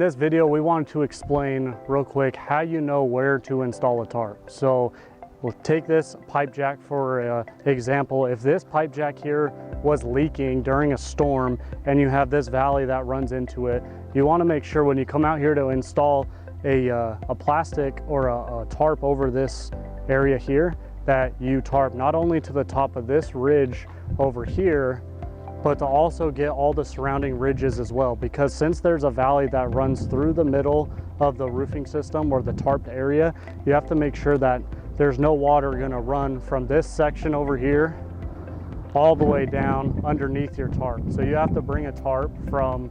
this video, we wanted to explain real quick how you know where to install a tarp. So we'll take this pipe jack for example. If this pipe jack here was leaking during a storm and you have this valley that runs into it, you want to make sure when you come out here to install a plastic or a tarp over this area here, that you tarp not only to the top of this ridge over here, but to also get all the surrounding ridges as well, because since there's a valley that runs through the middle of the roofing system or the tarped area, you have to make sure that there's no water going to run from this section over here all the way down underneath your tarp. So you have to bring a tarp from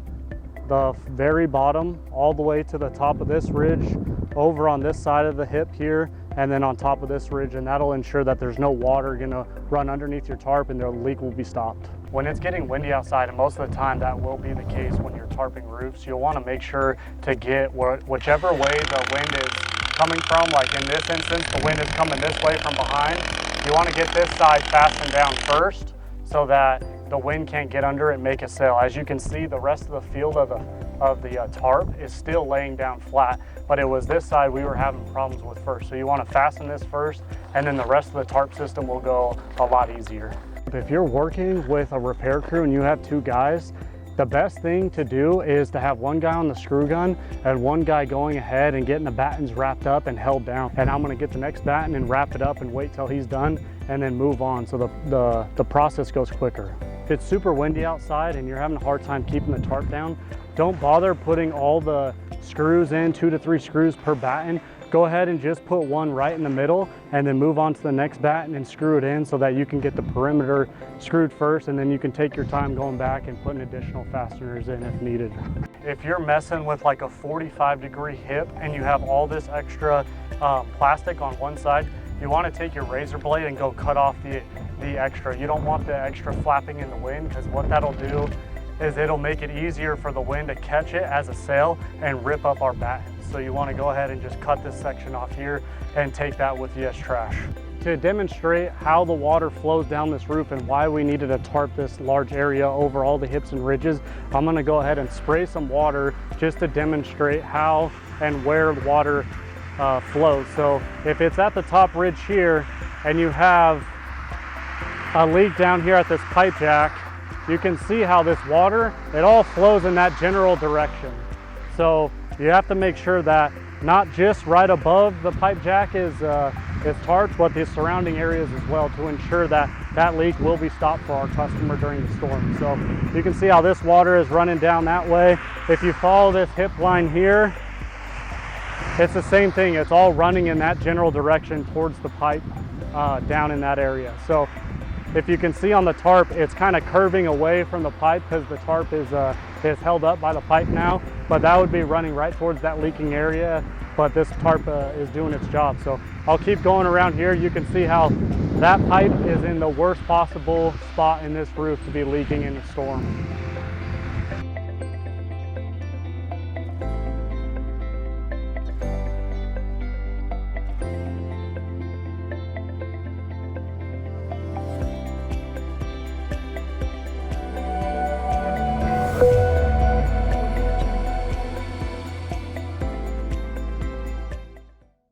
the very bottom all the way to the top of this ridge, over on this side of the hip here, and then on top of this ridge, and that'll ensure that there's no water gonna run underneath your tarp and the leak will be stopped. When it's getting windy outside, and most of the time that will be the case when you're tarping roofs, you'll want to make sure to get whichever way the wind is coming from. Like in this instance, the wind is coming this way from behind. You want to get this side fastened down first so that the wind can't get under it and make a sail. As you can see, the rest of the field of the tarp is still laying down flat, but it was this side we were having problems with first. So you want to fasten this first, and then the rest of the tarp system will go a lot easier. If you're working with a repair crew and you have two guys, the best thing to do is to have one guy on the screw gun and one guy going ahead and getting the battens wrapped up and held down. And I'm gonna get the next batten and wrap it up and wait till he's done and then move on, so the process goes quicker. If it's super windy outside and you're having a hard time keeping the tarp down, don't bother putting all the screws in, 2 to 3 screws per batten. Go ahead and just put one right in the middle and then move on to the next batten and screw it in so that you can get the perimeter screwed first, and then you can take your time going back and putting additional fasteners in if needed. If you're messing with like a 45-degree hip and you have all this extra plastic on one side, you want to take your razor blade and go cut off the extra. You don't want the extra flapping in the wind, because what that'll do is it'll make it easier for the wind to catch it as a sail and rip up our batten. So you want to go ahead and just cut this section off here and take that with you as trash. To demonstrate how the water flows down this roof and why we needed to tarp this large area over all the hips and ridges, I'm going to go ahead and spray some water just to demonstrate how and where the water flows. So if it's at the top ridge here and you have a leak down here at this pipe jack, you can see how this water, it all flows in that general direction. So you have to make sure that not just right above the pipe jack is tarped, but the surrounding areas as well, to ensure that that leak will be stopped for our customer during the storm. So you can see how this water is running down that way. If you follow this hip line here, it's the same thing. It's all running in that general direction towards the pipe down in that area. So if you can see on the tarp, it's kind of curving away from the pipe because the tarp is held up by the pipe now, but that would be running right towards that leaking area, but this tarp is doing its job. So I'll keep going around here. You can see how that pipe is in the worst possible spot in this roof to be leaking in a storm.